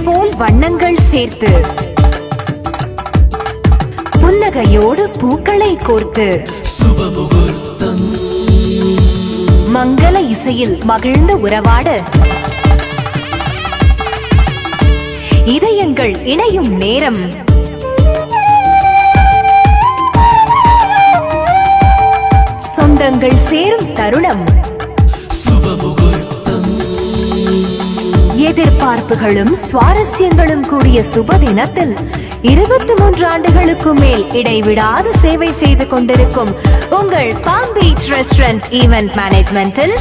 குயில் போல் வண்ணங்கள் சேர்த்து புன்னகையோடு பூக்களை கோர்த்து மங்கள இசையில் மகிழ்ந்து உறவாட இதயங்கள் இணையும் நேரம். சொந்தங்கள் சேரும் தருணம். எதிர்பார்ப்புகளும் சுவாரஸ்யங்களும் கூடிய சுப தினத்தில் 23 ஆண்டுகளுக்கு மேல் இடைவிடாது சேவை செய்து கொண்டிருக்கும் உங்கள் பாம் பீச் ரெஸ்டாரண்ட் ஈவென்ட் மேனேஜ்மெண்டில்